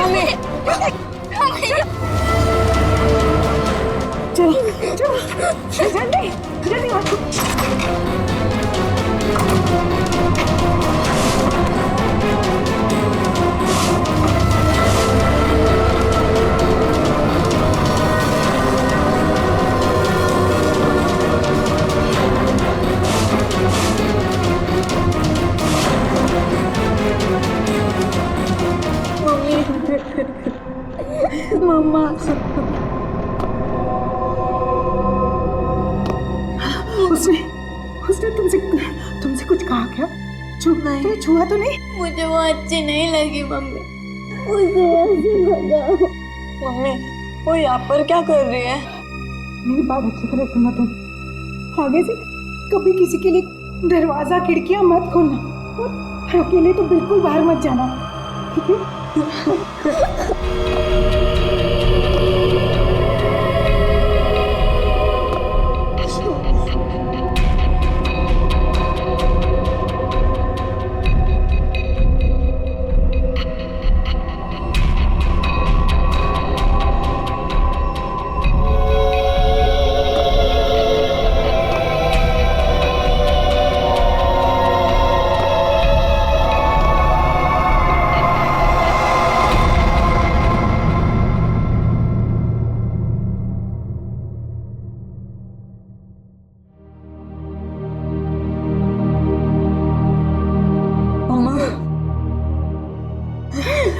Mummy चलो चलो जल्दी जल्दी आओ। मम्मा उसने उसने तुमसे कुछ कहा क्या? तुम्हें छुआ तो नहीं? मुझे वो अच्छी नहीं लगी मम्मी, उसे ऐसे भगाओ। मम्मी वो यहाँ पर क्या कर रही है? मेरी बात अच्छी तरह सुनो तुम। आगे से कभी किसी के लिए दरवाजा खिड़कियां मत खोलना और अकेले तो बिल्कुल बाहर मत जाना, ठीक है?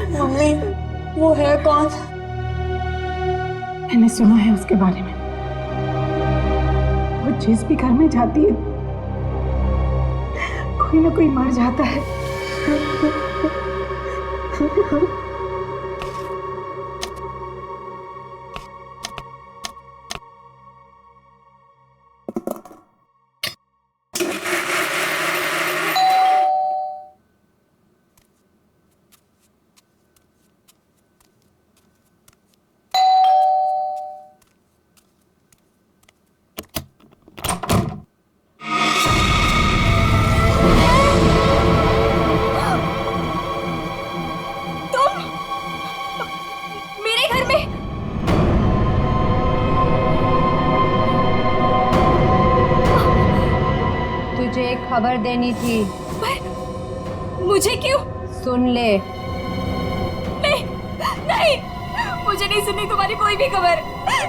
मम्मी वो है कौन? मैंने सुना है उसके बारे में। वो जिस भी घर में जाती है कोई ना कोई मर जाता है। तुझे एक खबर देनी थी। पर मुझे क्यों? सुन ले। नहीं नहीं, मुझे नहीं सुननी तुम्हारी कोई भी खबर।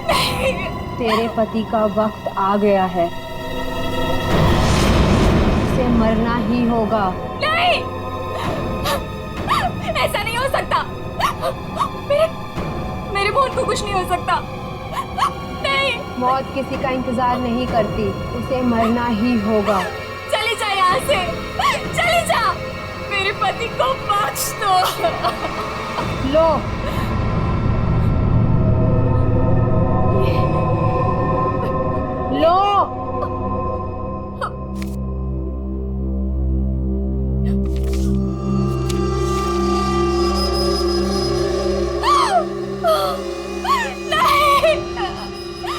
नहीं। तेरे पति का वक्त आ गया है, उसे मरना ही होगा। नहीं, ऐसा नहीं हो सकता। मेरे मोहन को कुछ नहीं हो सकता। नहीं। मौत किसी का इंतजार नहीं करती, उसे मरना ही होगा। चली जा यहाँ से, चली जा। मेरे पति को बख्श दो। लो। लो।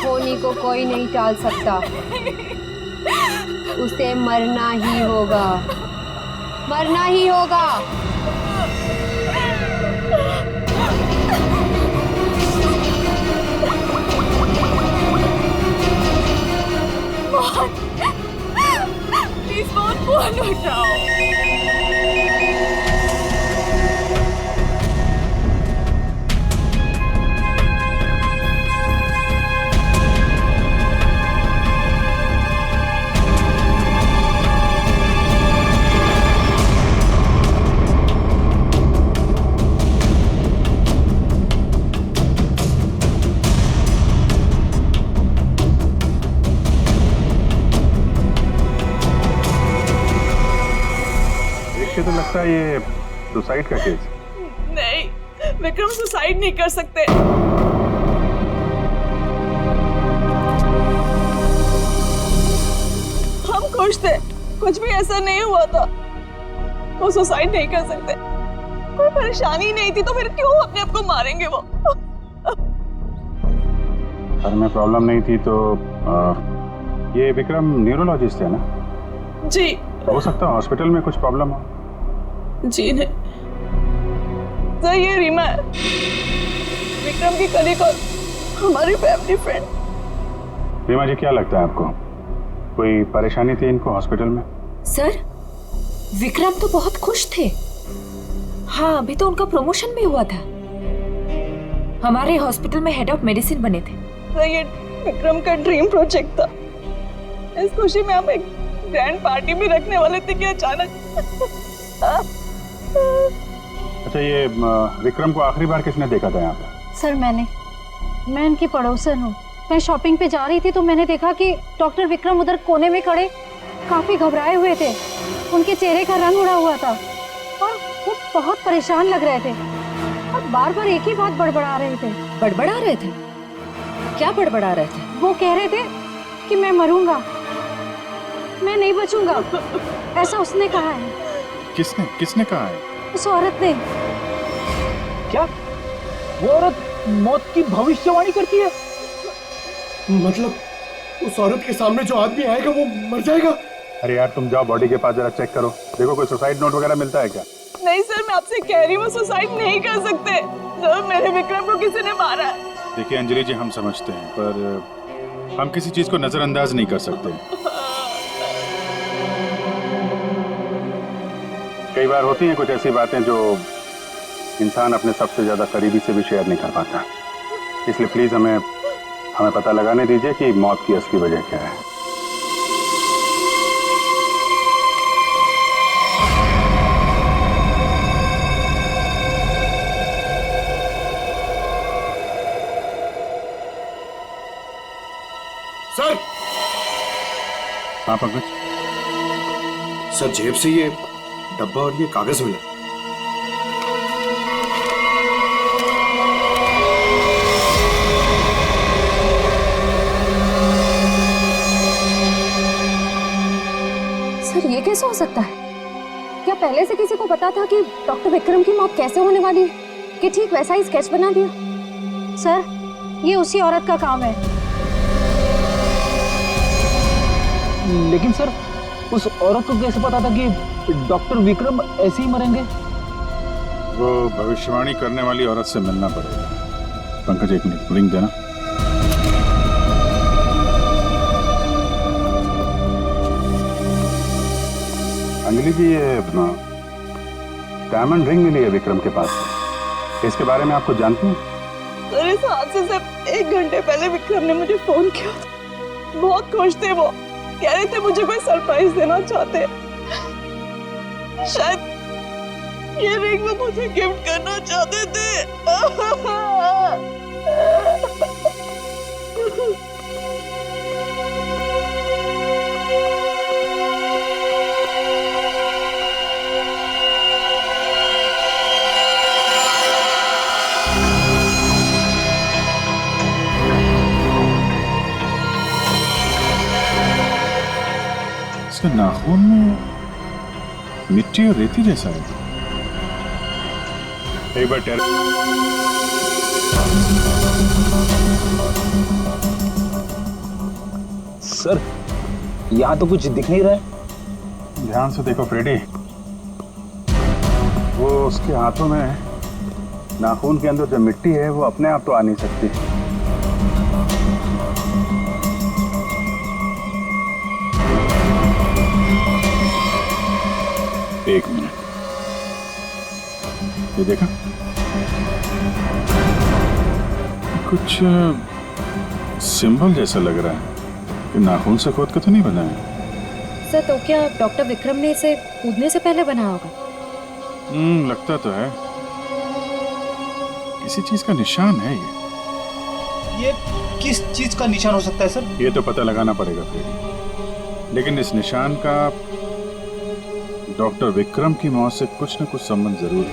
होनी को कोई नहीं टाल सकता, उसे मरना ही होगा, मरना ही होगा। मोहन, प्लीज मोहन, फोन उठाओ। तो लगता है ये सुसाइड का केस। नहीं, विक्रम सुसाइड नहीं कर सकते। हम खुश थे, कुछ भी ऐसा नहीं हुआ था। वो सुसाइड नहीं कर सकते, कोई परेशानी नहीं थी तो फिर क्यों अपने आप को मारेंगे वो? सर में प्रॉब्लम नहीं थी तो ये विक्रम न्यूरोलॉजिस्ट है ना? जी। हो सकता है हॉस्पिटल में कुछ प्रॉब्लम हो। जी नहीं, सर ये रीमा है, विक्रम की कलीग और हमारी फैमिली फ्रेंड। रीमा जी, क्या लगता है आपको कोई परेशानी थी इनको हॉस्पिटल में? सर, विक्रम तो बहुत खुश थे। हाँ, अभी तो उनका प्रमोशन भी हुआ था। हमारे हॉस्पिटल में हेड ऑफ मेडिसिन बने थे। सर ये विक्रम का ड्रीम प्रोजेक्ट था। इस खुशी में हम एक ग्रैंड पार्टी भी रखने वाले थे कि अचानक। अच्छा, ये विक्रम को आखिरी बार किसने देखा था यहाँ पे? सर मैं इनकी पड़ोसन हूँ। मैं शॉपिंग पे जा रही थी तो मैंने देखा कि डॉक्टर विक्रम उधर कोने में खड़े काफी घबराए हुए थे। उनके चेहरे का रंग उड़ा हुआ था और वो बहुत परेशान लग रहे थे और बार बार एक ही बात बड़बड़ा रहे थे। बड़बड़ा रहे थे? क्या बड़बड़ा रहे थे? वो कह रहे थे कि मैं मरूंगा, मैं नहीं बचूंगा, ऐसा उसने कहा है। किसने कहा है? उस औरत ने। क्या वो औरत मौत की भविष्यवाणी करती है? मतलब उस औरत के सामने जो आदमी आएगा वो मर जाएगा? अरे यार, तुम जाओ बॉडी के पास जरा चेक करो, देखो कोई सुसाइड नोट वगैरह मिलता है क्या? नहीं सर, मैं आपसे कह रही हूँ, वो सुसाइड नहीं कर सकते। सर मेरे विक्रम को किसी ने मारा है। देखिए अंजलि जी, हम समझते हैं पर हम किसी चीज को नजरअंदाज नहीं कर सकते। कई बार होती हैं कुछ ऐसी बातें जो इंसान अपने सबसे ज्यादा करीबी से भी शेयर नहीं कर पाता। इसलिए प्लीज हमें पता लगाने दीजिए कि मौत की असली वजह क्या है। सर! हाँ पंकज? सर, जेब से ये डब्बा और ये कागज मिला। सर ये कैसे हो सकता है? क्या पहले से किसी को पता था कि डॉक्टर विक्रम की मौत कैसे होने वाली है कि ठीक वैसा ही स्केच बना दिया? सर ये उसी औरत का काम है। लेकिन सर उस औरत को कैसे पता था कि डॉक्टर विक्रम ऐसे ही मरेंगे? वो भविष्यवाणी करने वाली औरत से मिलना पड़ेगा। पंकज, एक मिनट, रिंग देना। अंजलि जी, ये डायमंड रिंग मिली है विक्रम के पास। इसके बारे में आप कुछ जानते हैं? सर इस हादसे से 1 घंटे पहले विक्रम ने मुझे फोन किया था। बहुत खुश थे वो, कह रहे थे मुझे कोई सरप्राइज देना चाहते। शायद ये रिंग वो मुझे गिफ्ट करना चाहते थे। इसके नाखून में मिट्टी और रेती जैसा है। एक बार सर यहाँ तो कुछ दिख नहीं रहा है। ध्यान से देखो फ्रेडी, वो उसके हाथों में नाखून के अंदर जो मिट्टी है वो अपने आप तो आ नहीं सकती। एक मिनट, ये देखा? कुछ सिंबल जैसा लग रहा है कि नाखून से खोद के तो नहीं बना है। सर, तो क्या डॉक्टर विक्रम ने इसे कूदने से पहले बनाया होगा? लगता तो है किसी चीज का निशान है ये किस चीज का निशान हो सकता है सर? ये तो पता लगाना पड़ेगा फ्रेडी, लेकिन इस निशान का डॉक्टर विक्रम की मौत से कुछ न कुछ संबंध जरूर है।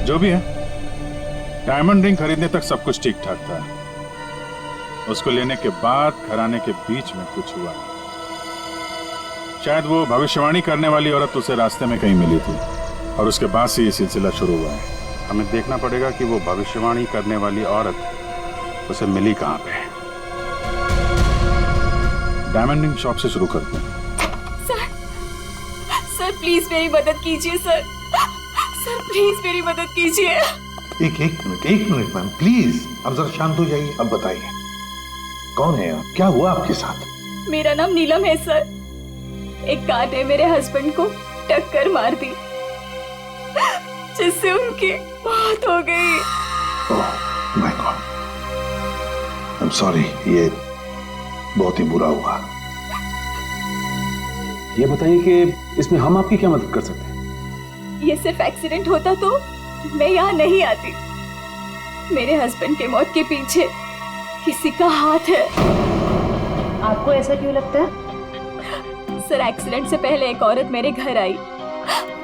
जो भी है, डायमंड रिंग खरीदने तक सब कुछ ठीक ठाक था। उसको लेने के बाद घराने के बीच में कुछ हुआ। शायद वो भविष्यवाणी करने वाली औरत उसे रास्ते में कहीं मिली थी और उसके बाद से ये सिलसिला शुरू हुआ है। हमें देखना पड़ेगा कि वो भविष्यवाणी करने वाली औरत उसे मिली कहाँ पे। डायमंड रिंग शॉप से शुरू करते हैं। सर प्लीज मेरी मदद कीजिए सर। सर प्लीज मेरी मदद कीजिए। एक मिनट मैम प्लीज, अब जरा शांत हो जाइए। अब बताइए कौन है आप, क्या हुआ आपके साथ? मेरा नाम नीलम है सर। एक कार ने मेरे हस्बैंड को टक्कर मार दी जिससे उनकी मौत हो गई। Oh my God, I am sorry, ये बहुत ही बुरा हुआ। ये बताइए कि इसमें हम आपकी क्या मदद कर सकते हैं? ये सिर्फ एक्सीडेंट होता तो मैं यहाँ नहीं आती। मेरे हस्बैंड के मौत के पीछे किसी का हाथ है। आपको ऐसा क्यों लगता है? सर एक्सीडेंट से पहले एक औरत मेरे घर आई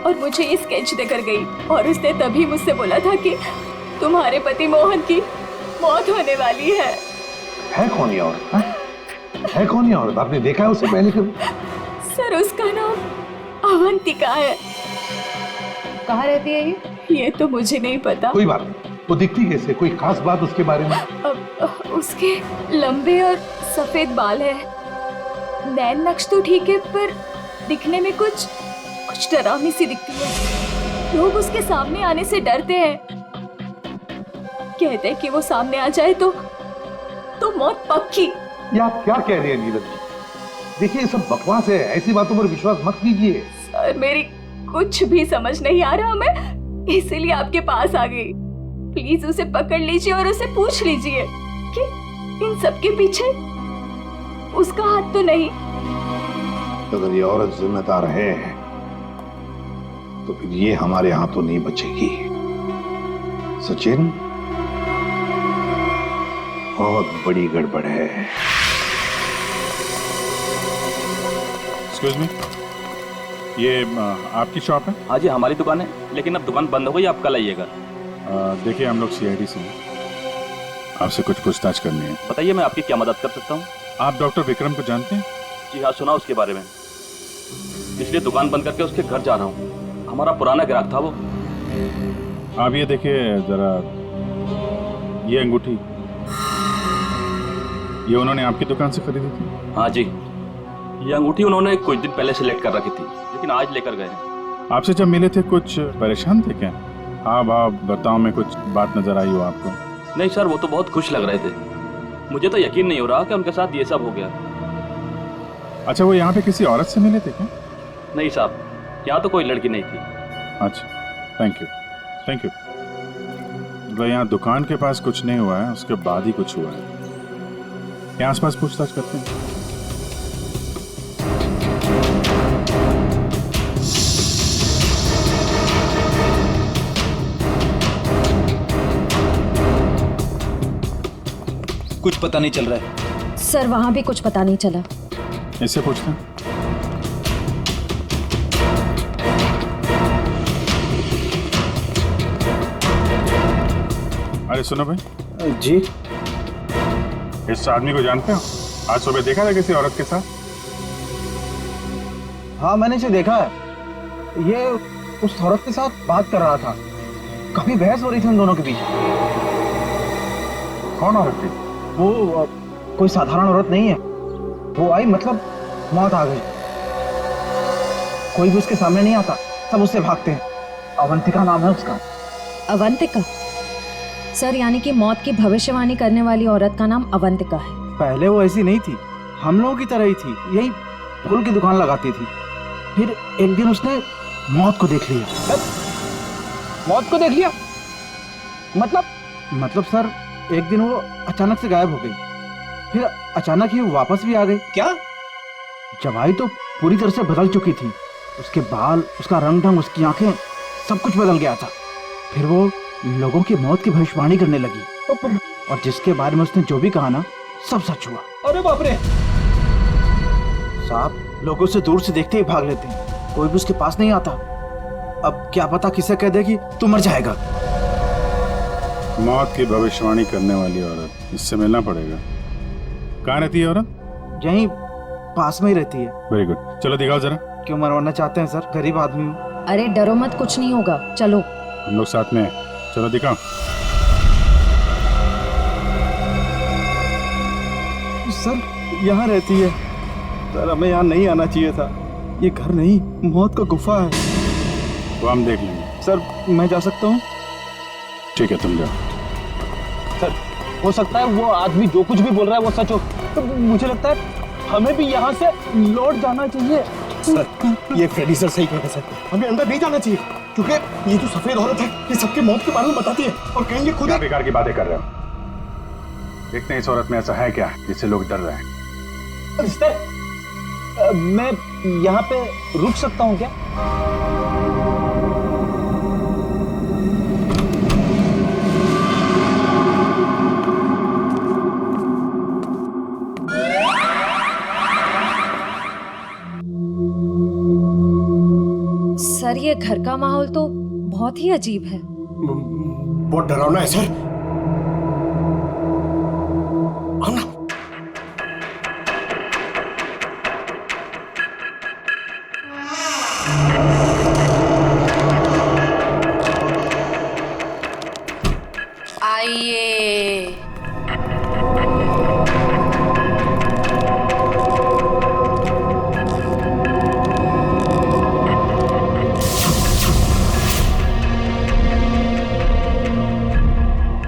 और मुझे ये स्केच देकर गई और उसने तभी मुझसे बोला था कि तुम्हारे पति मोहन की मौत होने वाली है। है कौन ये औरत? हाँ? है कौन ये औरत? आपने देखा है उसे पहले कभी? सर उसका नाम अवंतिका है। कहाँ रहती है ये तो मुझे नहीं पता। कोई बात नहीं, वो दिखती कैसे? कोई खास बात उसके बारे में? उसके लंबे और सफेद बाल है। नैन नक्श तो ठीक है पर दिखने में कुछ डरावनी सी दिखती है। लोग उसके सामने आने से डरते हैं। कहते हैं कि वो सामने आ जाए तो मौत पक्की। ये आप क्या कह रहे हैं नीलम जी? देखिए ये सब बकवास है, ऐसी बातों पर विश्वास मत कीजिए। सर मेरी कुछ भी समझ नहीं आ रहा, मैं इसीलिए आपके पास आ गई। प्लीज उसे पकड़ लीजिए और उसे पूछ लीजिए कि इन सब के पीछे उसका हाथ तो नहीं। अगर ये औरत जिम्मेदार है तो फिर ये हमारे हाथों नहीं बचेगी। सचिन, बहुत बड़ी गड़बड़ है। एक्सक्यूज मी, ये आपकी शॉप है? हाँ जी हमारी दुकान है, लेकिन अब दुकान बंद हो गई, आप कल आइएगा। देखिए हम लोग सीआईडी से हैं, आपसे कुछ पूछताछ करनी है। बताइए मैं आपकी क्या मदद कर सकता हूँ? आप डॉक्टर विक्रम को जानते हैं? जी हाँ, सुना उसके बारे में, इसलिए दुकान बंद करके उसके घर जा रहा हूँ। हमारा पुराना ग्राहक था वो। आप ये देखिए जरा, ये अंगूठी ये उन्होंने आपकी दुकान से खरीदी थी? हाँ जी, ये अंगूठी उन्होंने कुछ दिन पहले सेलेक्ट कर रखी थी, लेकिन आज लेकर गए हैं। आपसे जब मिले थे कुछ परेशान थे क्या? हाँ भाव बर्ताव में कुछ बात नजर आई हो आपको? नहीं सर, वो तो बहुत खुश लग रहे थे। मुझे तो यकीन नहीं हो रहा कि उनके साथ ये सब हो गया। अच्छा, वो यहाँ पे किसी औरत से मिले थे क्या? नहीं साहब, यहाँ तो कोई लड़की नहीं थी। अच्छा, थैंक यू थैंक यू। तो यहाँ दुकान के पास कुछ नहीं हुआ है, उसके बाद ही कुछ हुआ है। यहाँ आसपास पूछताछ करते हैं। कुछ पता नहीं चल रहा है सर, वहाँ भी कुछ पता नहीं चला। इससे पूछते हैं। अरे सुनो भाई जी, इस आदमी को जानते हो? आज सुबह देखा था किसी औरत के साथ? हाँ मैंने इसे देखा है। ये उस औरत के साथ बात कर रहा था, काफी बहस हो रही थी उन दोनों के बीच। कौन औरत थी? वो कोई साधारण औरत नहीं है। वो आई मतलब मौत आ गई। कोई भी उसके सामने नहीं आता, सब उससे भागते हैं। अवंतिका नाम है उसका। अवंतिका? सर यानी कि मौत की भविष्यवाणी करने वाली औरत का नाम अवंतिका है। पहले वो ऐसी नहीं थी, हम लोगों की तरह ही थी, यही फूल की दुकान लगाती थी। फिर एक दिन उसने मौत को देख लिया। मौत को देख लिया? मतलब सर, एक दिन वो अचानक से गायब हो गई, फिर अचानक ही वापस भी आ गई। क्या? जवाई तो पूरी तरह से बदल चुकी थी। उसके बाल, उसका रंग ढंग, उसकी आंखें, सब कुछ बदल गया था। फिर वो लोगों की मौत की भविष्यवाणी करने लगी, और जिसके बारे में उसने जो भी कहा ना, सब सच हुआ। अरे बाप रे! साहब, लोगों से दूर से देखते ही भाग लेते हैं, कोई भी उसके पास नहीं आता। अब क्या पता किसे कह दे कि तू मर जाएगा। मौत की भविष्यवाणी करने वाली औरत, इससे मिलना पड़ेगा। कहाँ रहती है औरत? यहीं पास में ही रहती है। वेरी गुड, चलो दिखाओ जरा। क्यों मरवाना चाहते हैं सर? गरीब आदमी हूँ। अरे डरो मत, कुछ नहीं होगा, चलो। हम लोग साथ में हैं, चलो दिखाओ। सर यहाँ रहती है। सर हमें यहाँ नहीं आना चाहिए था। ये घर नहीं, मौत का गुफा है। वो हम देख लेंगे। सर मैं जा सकता हूँ? ठीक है, तुम जाओ। सर हो सकता है वो आदमी जो कुछ भी बोल रहा है वो सच हो, तो मुझे लगता है हमें भी यहाँ से लौट जाना चाहिए। सर ये फ्रेडी सर सही कह रहे हैं सर, हमें अंदर नहीं जाना चाहिए क्योंकि ये जो सफेद औरत है ये सबके मौत के बारे में बताती है और कहेंगे खुद। क्या बेकार की बातें कर रहे हो? देखते हैं इस औरत में ऐसा है क्या जिससे लोग डर रहे हैं। सर मैं यहाँ पे रुक सकता हूँ क्या? सर ये घर का माहौल तो बहुत ही अजीब है। बहुत डरावना है सर। आना। आइए।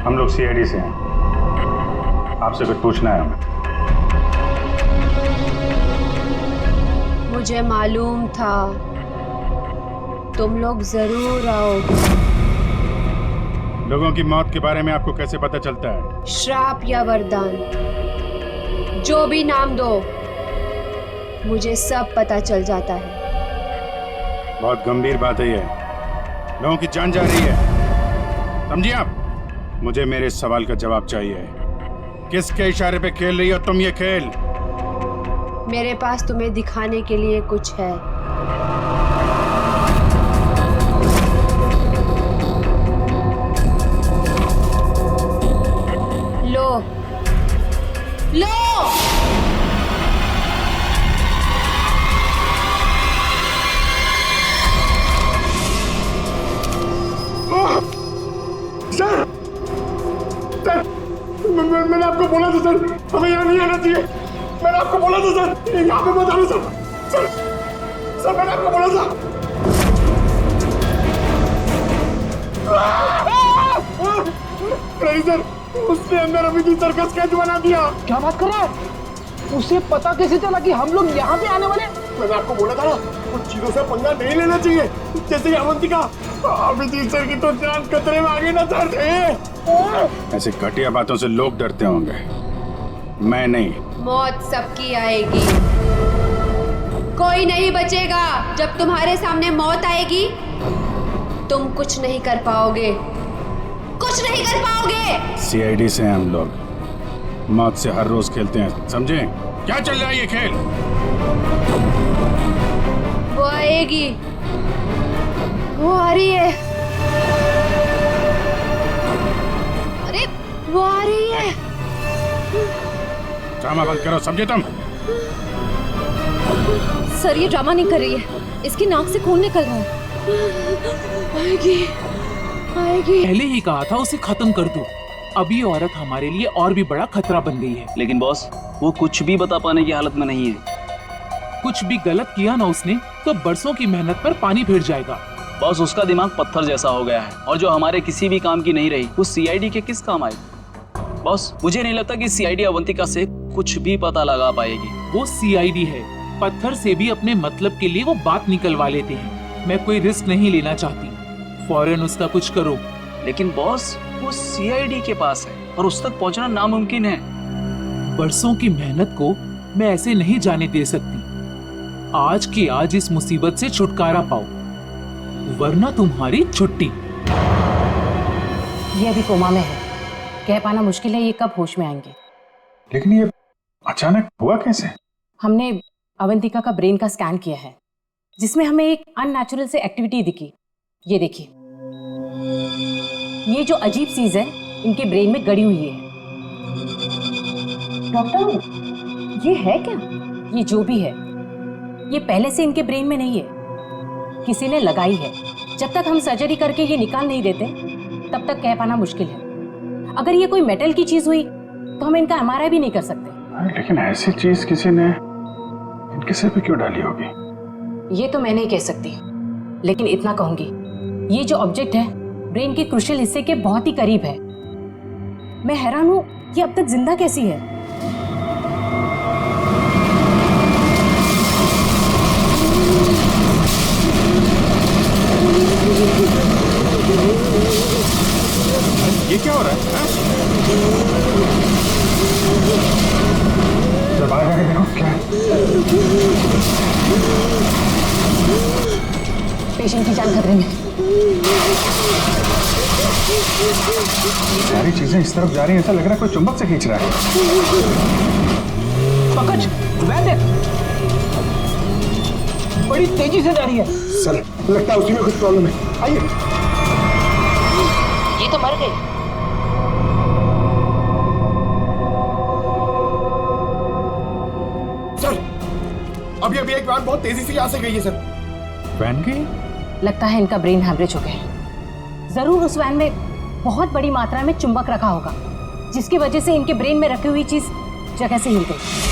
हम लोग सीआईडी से हैं, आपसे कुछ पूछना है हमें। मुझे मालूम था तुम लोग जरूर आओगे। लोगों की मौत के बारे में आपको कैसे पता चलता है? श्राप या वरदान, जो भी नाम दो, मुझे सब पता चल जाता है। बहुत गंभीर बात है ये, लोगों की जान जा रही है, समझिए आप? मुझे मेरे इस सवाल का जवाब चाहिए। किसके इशारे पे खेल रही हो तुम ये खेल? मेरे पास तुम्हें दिखाने के लिए कुछ है। लो लो। सर मैंने आपको बोला था सर, हमें यहाँ नहीं आना चाहिए। मैंने आपको बोला था सर, यहाँ पे मत आना सर। सर मैंने आपको बोला था। नहीं सर, उसने अंदर अभी भी सर्कस कैच बना दिया। क्या बात कर रहा है? उसे पता कैसे चला कि हम लोग यहाँ पे आने वाले? मैंने आपको बोला था ना, कुछ चीजों से पंगा नहीं लेना चाहिए, जैसे कि अवंतिका। अभिजीत सर की तो जान खतरे में आ गई ना सर। ऐसे घटिया बातों से लोग डरते होंगे, मैं नहीं। मौत सबकी आएगी, कोई नहीं बचेगा। जब तुम्हारे सामने मौत आएगी तुम कुछ नहीं कर पाओगे, कुछ नहीं कर पाओगे। सीआईडी से हैं हम लोग, मौत से हर रोज खेलते हैं, समझे? क्या चल रहा है ये खेल? वो आएगी, वो आ रही है। अरे वो आ रही है। ड्रामा बंद करो, समझे तुम? सर ये ड्रामा नहीं कर रही है, इसकी नाक से खून निकल रहा है। आएगी आएगी। पहले ही कहा था उसे खत्म कर दो। अभी ये औरत हमारे लिए और भी बड़ा खतरा बन गई है। लेकिन बॉस, वो कुछ भी बता पाने की हालत में नहीं है। कुछ भी गलत किया ना उसने तो बरसों की मेहनत पर पानी फिर जाएगा। बॉस, उसका दिमाग पत्थर जैसा हो गया है और जो हमारे किसी भी काम की नहीं रही वो सीआईडी के किस काम आई? बॉस, मुझे नहीं लगता कि सीआईडी अवंतिका से कुछ भी पता लगा पाएगी। वो सीआईडी है, पत्थर से भी अपने मतलब के लिए वो बात निकलवा लेते हैं। मैं कोई रिस्क नहीं लेना चाहती, फौरन उसका कुछ करो। लेकिन बॉस, वो सीआईडी के पास है और उस तक पहुंचना नामुमकिन है। बरसों की मेहनत को मैं ऐसे नहीं जाने दे सकती। आज की आज इस मुसीबत से छुटकारा पाओ, वरना तुम्हारी छुट्टी। ये अभी कोमा में है, कह पाना मुश्किल है ये कब होश में आएंगे। लेकिन ये अचानक हुआ कैसे? हमने अवंतिका का ब्रेन का स्कैन किया है, जिसमें हमें एक अननेचुरल से एक्टिविटी दिखी। ये देखिए, ये जो अजीब चीज है इनके ब्रेन में गड़ी हुई है। डॉक्टर, ये है क्या? ये जो भी है ये पहले से इनके ब्रेन में नहीं है, किसी ने लगाई है। जब तक हम सर्जरी करके ये निकाल नहीं देते तब तक कह पाना मुश्किल है। अगर ये कोई मेटल की चीज हुई तो हम इनका एमआरआई भी नहीं कर सकते। लेकिन ऐसी चीज किसी ने इनके सिर पे क्यों डाली होगी? ये तो मैं नहीं कह सकती, लेकिन इतना कहूंगी ये जो ऑब्जेक्ट है ब्रेन के क्रुशियल हिस्से के बहुत ही करीब है। मैं हैरान हूँ ये अब तक जिंदा कैसी है। ये क्या हो रहा है? जब आएगा कि देखो क्या है। पेशेंट की जान खतरे में। सारी चीजें इस तरफ जा रही हैं, ऐसा लग रहा है कोई चुंबक से खींच रहा है। पंकज, वैन देख, बड़ी तेजी से जा रही है। सर लगता है उसी में कुछ प्रॉब्लम है। आइए। ये तो मर गई। सर अभी अभी एक वैन बहुत तेजी से यहाँ से गई है सर। वैन की? लगता है इनका ब्रेन हैमरेज हो गया है। जरूर उस वैन में बहुत बड़ी मात्रा में चुंबक रखा होगा, जिसकी वजह से इनके ब्रेन में रखी हुई चीज जगह से हिल गई।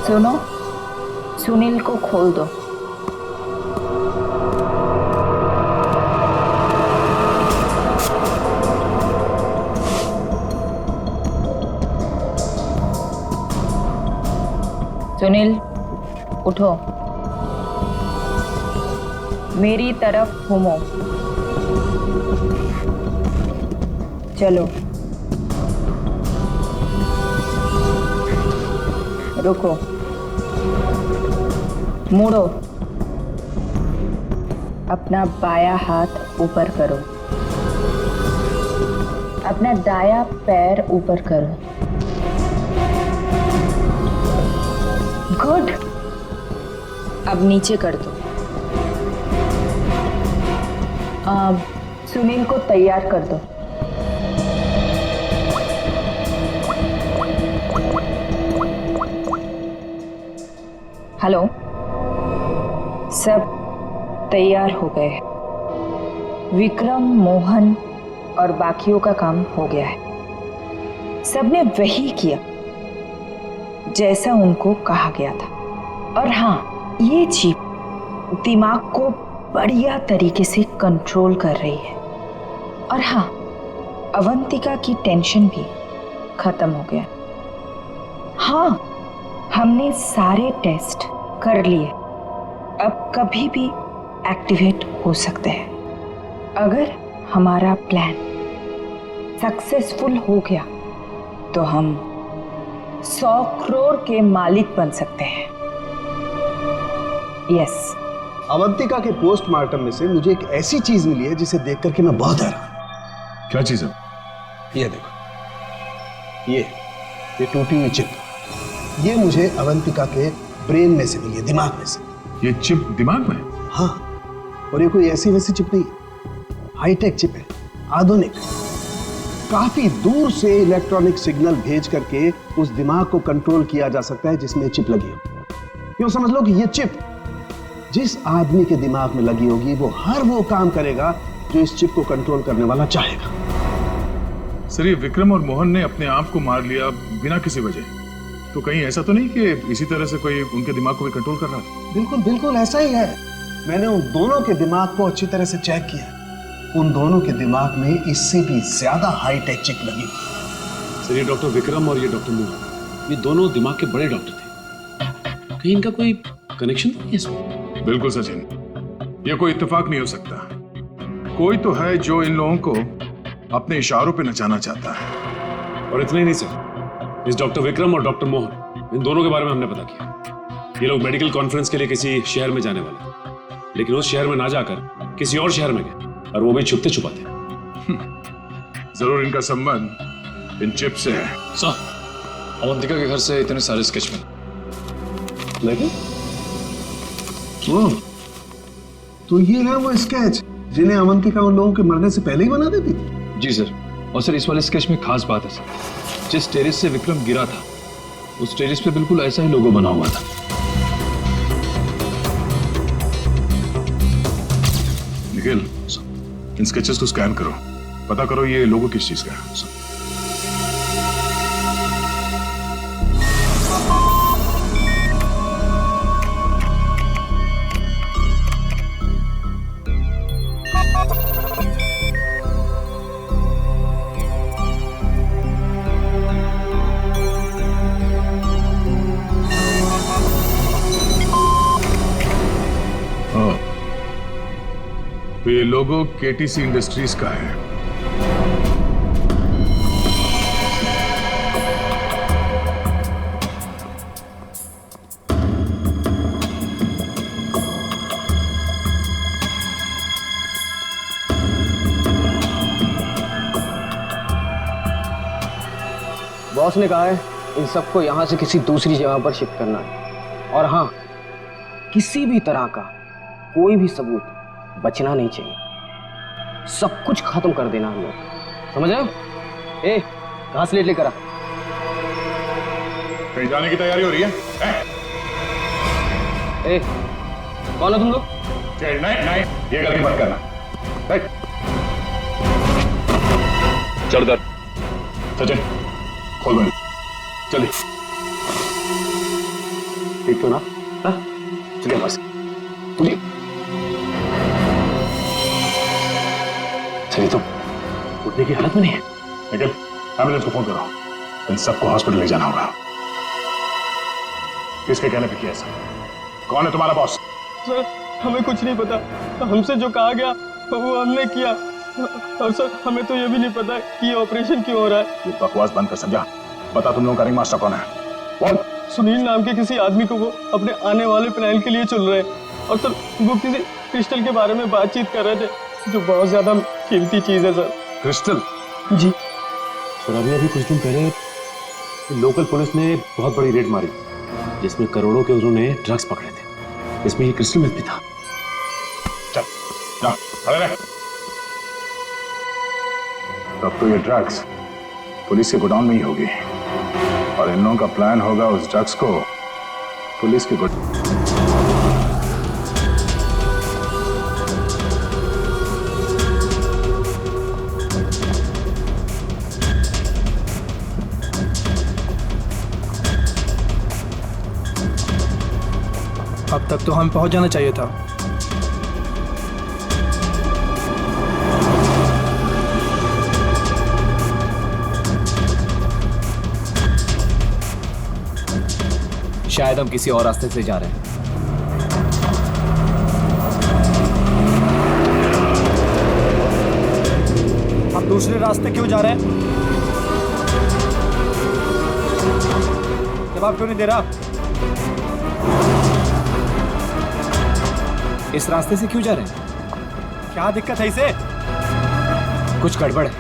सुनो, सुनील को खोल दो। सुनील उठो, मेरी तरफ घूमो। चलो रुको, मुड़ो, अपना बायां हाथ ऊपर करो, अपना दायां पैर ऊपर करो। गुड, अब नीचे कर दो। अब सुनील को तैयार कर दो। हेलो, सब तैयार हो गए। विक्रम, मोहन और बाकियों का काम हो गया है। सबने वही किया जैसा उनको कहा गया था। और हाँ, ये चिप दिमाग को बढ़िया तरीके से कंट्रोल कर रही है। और हाँ, अवंतिका की टेंशन भी खत्म हो गया। हाँ, हमने सारे टेस्ट कर लिए, अब कभी भी एक्टिवेट हो सकते हैं। अगर हमारा प्लान सक्सेसफुल हो गया तो हम 100 करोड़ के मालिक बन सकते हैं। यस। अवंतिका के पोस्टमार्टम में से मुझे एक ऐसी चीज मिली है जिसे देख करके मैं बहुत हैरान। क्या चीज है? ये देखो, ये टूटी हुई चिप, ये मुझे अवंतिका के ब्रेन में से मिली है, दिमाग में से। ये चिप दिमाग में? हाँ, और ये कोई ऐसी वैसी चिप नहीं, हाईटेक चिप है, आधुनिक। काफी दूर से इलेक्ट्रॉनिक सिग्नल भेज करके उस दिमाग को कंट्रोल किया जा सकता है जिसमें चिप लगी हो। यूं समझ लो कि ये चिप जिस आदमी के दिमाग में लगी होगी वो हर वो काम करेगा जो इस चिप को कंट्रोल करने वाला चाहेगा। सर, ये विक्रम और मोहन ने अपने आप को मार लिया बिना किसी वजह, तो कहीं ऐसा तो नहीं कि इसी तरह से कोई उनके दिमाग को भी कंट्रोल कर रहा था? बिल्कुल बिल्कुल ऐसा ही है। मैंने उन दोनों के दिमाग को अच्छी तरह से चेक किया। उन दोनों के दिमाग में इससे भी ज्यादा हाईटेक चिप लगी। सर, ये डॉक्टर विक्रम और ये डॉक्टर मोहन, ये दोनों दिमाग के बड़े डॉक्टर थे। कहीं इनका कोई कनेक्शन तो नहीं है इसमें? बिल्कुल सचिन, ये कोई इत्तेफाक नहीं हो सकता। कोई तो है जो इन लोगों को अपने इशारों पे नचाना चाहता है। और इतना ही नहीं सर, इस डॉक्टर विक्रम और डॉक्टर मोहन, इन दोनों के बारे में हमने पता किया। ये लोग मेडिकल कॉन्फ्रेंस के लिए किसी शहर में जाने वाले, लेकिन उस शहर में ना जाकर किसी और शहर में गए, और वो भी छुपते छुपाते। जरूर इनका संबंध इन चिप से है। सर, अवंतिका के घर से इतने सारे स्केच लगे? तो ये है वो स्केच जिन्हें अवंतिका उन लोगों के मरने से पहले ही बना देती थी? जी सर। और सर, इस वाले स्केच में खास बात है सर, जिस टेरेस से विक्रम गिरा था उस टेरिस पे बिल्कुल ऐसा ही लोगो बना हुआ था। निखिल, इन स्केचेस को स्कैन करो, पता करो ये लोगो किस चीज का है। तो ये लोगो केटीसी इंडस्ट्रीज का है। बॉस ने कहा है इन सबको यहां से किसी दूसरी जगह पर शिफ्ट करना है, और हाँ, किसी भी तरह का कोई भी सबूत बचना नहीं चाहिए, सब कुछ खत्म कर देना हम लोग, समझ रहे हो? ए, घास लेट लेकर आ। कहीं जाने की तैयारी हो रही है? ए, कौन हो तुम लोग? नहीं, ये गलती मत करना। चल कर सचिन, खोल बंद, चलिए। ठीक तो ना? चलिए बस, चलिए। चलिए, तो उठने की हालत में नहीं है। निखिल, एम्बुलेंस को फोन करो, इन सबको हॉस्पिटल ले जाना होगा। किसके कहने पे किया ऐसा? कौन है तुम्हारा बॉस? सर, हमें कुछ नहीं पता, हमसे जो कहा गया वो हमने किया, और सर हमें तो ये भी नहीं पता कि ये ऑपरेशन क्यों हो रहा है। ये बकवास बंद कर समझा। बता तुम लोगों का रिंग मास्टर कौन है? कौन? सुनील नाम के किसी आदमी को वो अपने आने वाले प्लान के लिए चुन रहे हैं, और सर वो किसी क्रिस्टल के बारे में बातचीत कर रहे थे, जो बहुत ज्यादा कीमती चीज है सर। क्रिस्टल? जी सर, अभी कुछ दिन पहले लोकल पुलिस ने बहुत बड़ी रेड मारी, जिसमें करोड़ों के उन्होंने ड्रग्स पकड़े थे। इसमें ये क्रिस्टल मिथ भी था। चल, जा, खड़े रह। तब तो ये ड्रग्स पुलिस के गोडाउन में ही होगी, और इन लोगों का प्लान होगा उस ड्रग्स को पुलिस के अब तक तो हमें पहुंच जाना चाहिए था। शायद हम किसी और रास्ते से जा रहे हैं। हम दूसरे रास्ते क्यों जा रहे हैं? जवाब क्यों नहीं दे रहा? इस रास्ते से क्यों जा रहे हैं? क्या दिक्कत है इसे? कुछ गड़बड़ है,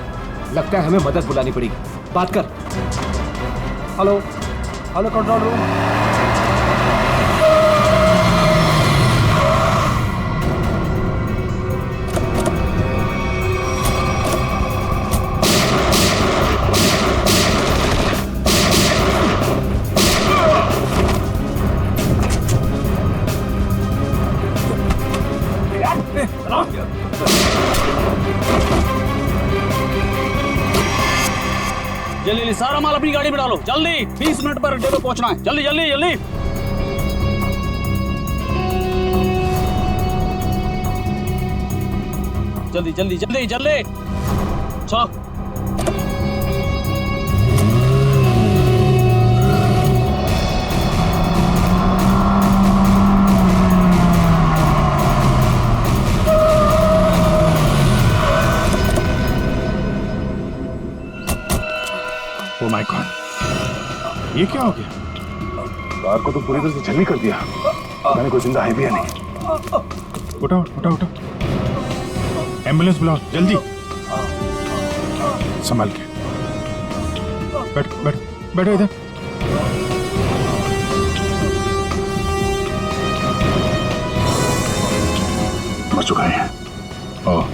लगता है हमें मदद बुलानी पड़ेगी। बात कर। Hello, hello control room. जल्दी सारा माल अपनी गाड़ी में डालो, जल्दी 20 मिनट पर अड्डे पे पहुंचना है। जल्दी जल्दी जल्दी। जल्दी जल्दी जल्दी जल्दी। चलो। ओह माय गॉड, ये क्या हो गया? कार को तो पूरी तरह से छलनी कर दिया। मैंने कोई जिंदा है भी या नहीं। उठाओ उठाओ उठाओ, एम्बुलेंस बुलाओ जल्दी। संभाल के बैठ बैठ बैठो इधर। मर चुका है। ओह,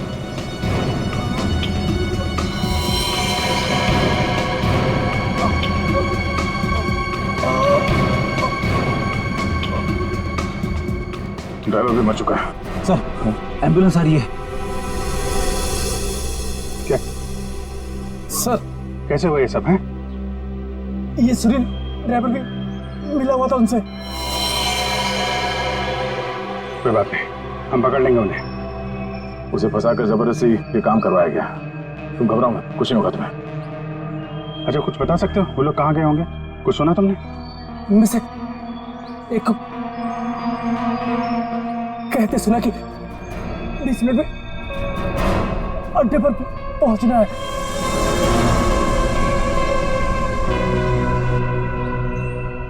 ड्राइवर भी मर चुका है। सर एम्बुलेंस आ रही है। क्या सर कैसे हुआ ये सब है? ये सुनील ड्राइवर भी मिला हुआ था उनसे। कोई बात नहीं, हम पकड़ लेंगे उन्हें। उसे फंसाकर जबरदस्ती ये काम करवाया गया। तुम घबराओ मत, कुछ नहीं होगा तुम्हें। अच्छा कुछ बता सकते हो वो लोग कहाँ गए होंगे? कुछ सुना तुमने? उनमें से एक कहते सुना कि 20 मिनट में अड्डे पर पहुंचना है।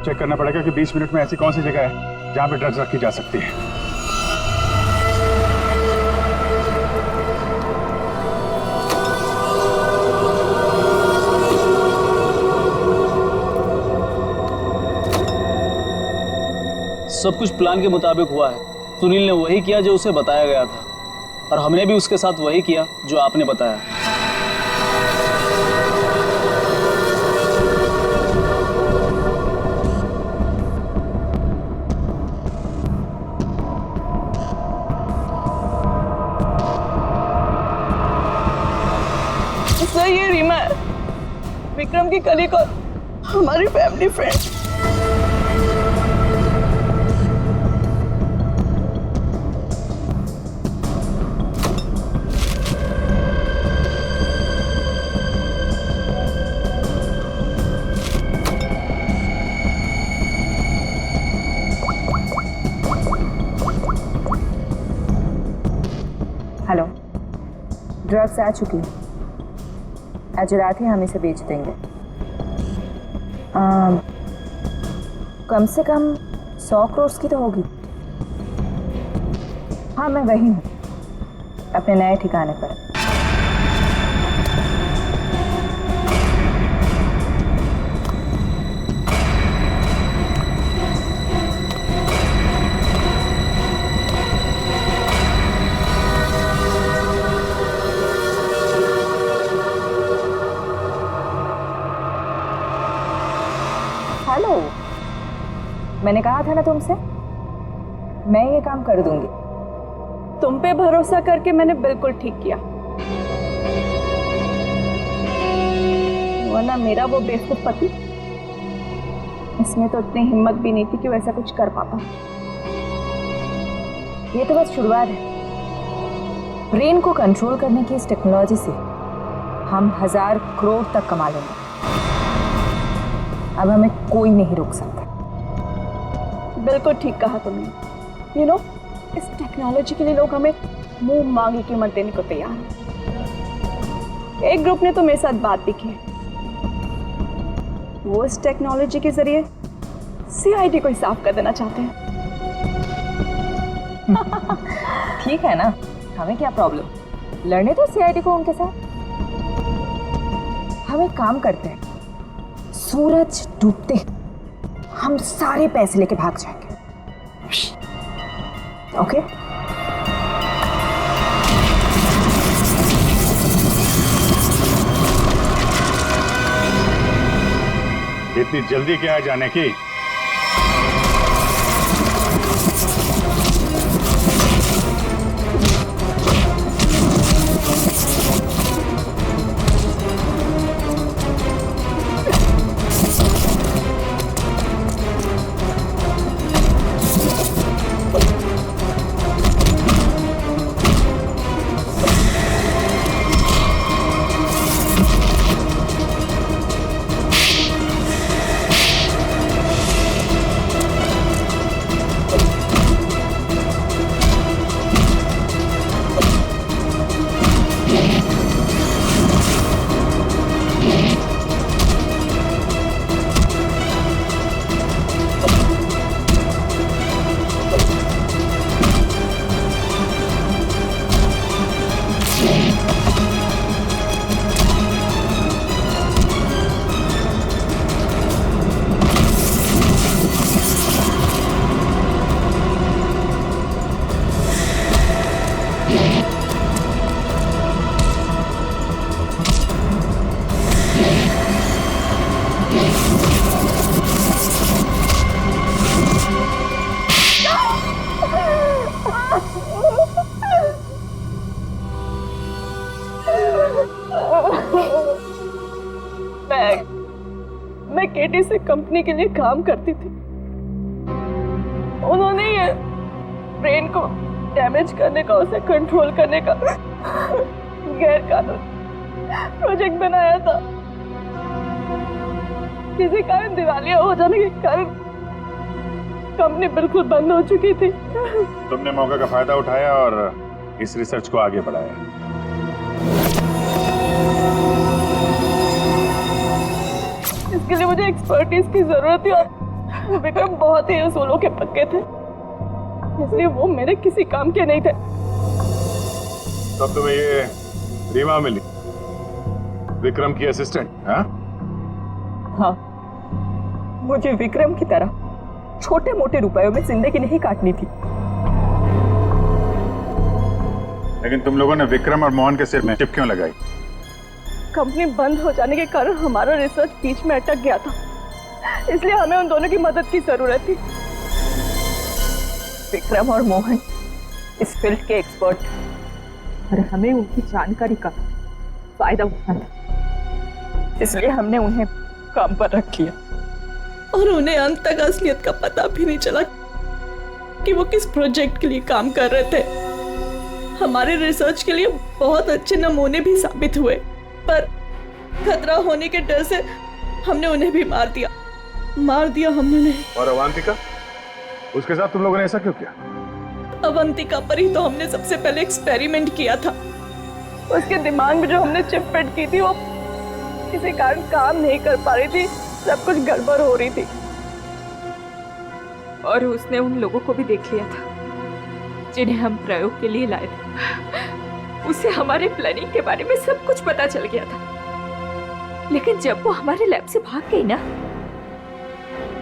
चेक करना पड़ेगा कि 20 मिनट में ऐसी कौन सी जगह है जहां पे ड्रग्स रखी जा सकती है। सब कुछ प्लान के मुताबिक हुआ है। सुनील ने वही किया जो उसे बताया गया था, और हमने भी उसके साथ वही किया जो आपने बताया। सर ये रीमा है, विक्रम की कलीग और हमारी फैमिली फ्रेंड। हेलो, ड्रग्स आ चुकी है। आज रात ही हम इसे बेच देंगे। कम से कम 100 करोड़ की तो होगी। हाँ मैं वही हूँ, अपने नए ठिकाने पर। हेलो, मैंने कहा था ना तुमसे, मैं ये काम कर दूंगी। तुम पे भरोसा करके मैंने बिल्कुल ठीक किया, वरना मेरा वो बेवकूफ पति, इसमें तो इतनी हिम्मत भी नहीं थी कि वैसा कुछ कर पाता। ये तो बस शुरुआत है। ब्रेन को कंट्रोल करने की इस टेक्नोलॉजी से हम 1000 करोड़ तक कमा लेंगे। अब हमें कोई नहीं रोक सकता। बिल्कुल ठीक कहा तुमने। यू नो, इस टेक्नोलॉजी के लिए लोग हमें मुंह मांगी कीमत देने को तैयार हैं। एक ग्रुप ने तो मेरे साथ बात भी की है, वो इस टेक्नोलॉजी के जरिए सीआईडी को ही साफ कर देना चाहते हैं। ठीक है ना, हमें क्या प्रॉब्लम, लड़ने तो सीआईडी को उनके साथ। हम एक काम करते हैं, सूरज डूबते हम सारे पैसे लेके भाग जाएंगे। ओके? इतनी जल्दी क्या है जाने की? मैं केटी से कंपनी के लिए काम करती थी। उन्होंने ये ब्रेन को डैमेज करने का, उसे कंट्रोल करने का गैर कानूनी प्रोजेक्ट बनाया था। किसी कारण दिवालिया हो जाने के कारण कंपनी बिल्कुल बंद हो चुकी थी। तुमने मौके का फायदा उठाया और इस रिसर्च को आगे बढ़ाया। इसके लिए मुझे एक्सपर्टीज की जरूरत थी और विक्रम बहुत ही उसूलों के पक्के थे, इसलिए वो मेरे किसी काम के नहीं थे। तब तुम्हें ये रीमा मिली, विक्रम की असिस्टेंट? हाँ, मुझे विक्रम की तरह छोटे मोटे रुपयों में जिंदगी नहीं काटनी थी। लेकिन तुम लोगों ने विक्रम और मोहन के सिर में चिप क्यों लगाई? कंपनी बंद हो जाने के कारण हमारा रिसर्च बीच में अटक गया था, इसलिए हमें उन दोनों की मदद की जरूरत थी। विक्रम और मोहन इस फील्ड के एक्सपर्ट और हमें उनकी जानकारी का फायदा उठाना था, इसलिए हमने उन्हें काम पर रख लिया। और उन्हें अंत तक असलियत का पता भी नहीं चला कि वो किस प्रोजेक्ट के लिए काम कर रहे थे। हमारे रिसर्च के लिए बहुत अच्छे नमूने भी साबित हुए, पर खतरा होने के डर से हमने उन्हें भी मार दिया हमने उन्हें। और अवंतिका, उसके साथ तुम लोगों ने ऐसा क्यों किया? अवंतिका पर ही तो हमने सबसे पहले एक्सपेरिमेंट किया था। उसके दिमाग में जो हमने चिप फिट की थी वो किसी कारण काम नहीं कर पा रही थी, सब कुछ गड़बड़ हो रही थी। और उसने उन लोगों को भी देख लिया था जिन्हें हम प्रयोग के लिए लाए थे। उसे हमारे प्लानिंग के बारे में सब कुछ पता चल गया था, लेकिन जब वो हमारे लैब से भाग गई ना,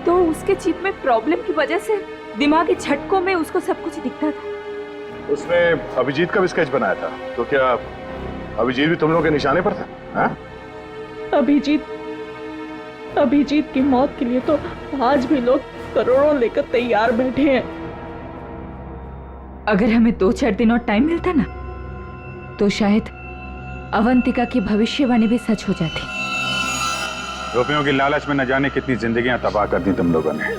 तो उसके चिप में प्रॉब्लम की वजह से दिमागी झटकों में उसको सब कुछ दिखता था। उसने अभिजीत का भी स्केच बनाया था, तो क्या अभिजीत भी तुम लोगों के निशाने पर था? हाँ? अभिजीत की मौत के लिए तो आज भी लोग करोड़ों लेकर तैयार बैठे हैं। अगर हमें 2-4 दिन और टाइम मिलता ना, तो शायद अवंतिका की भविष्यवाणी भी सच हो जाती। रुपयों की लालच में न जाने कितनी जिंदगियां तबाह कर दी तुम लोगों ने,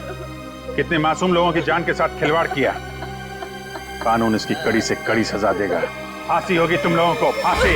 कितने मासूम लोगों की जान के साथ खिलवाड़ किया। कानून इसकी कड़ी से कड़ी सजा देगा। फांसी होगी तुम लोगों को, फांसी।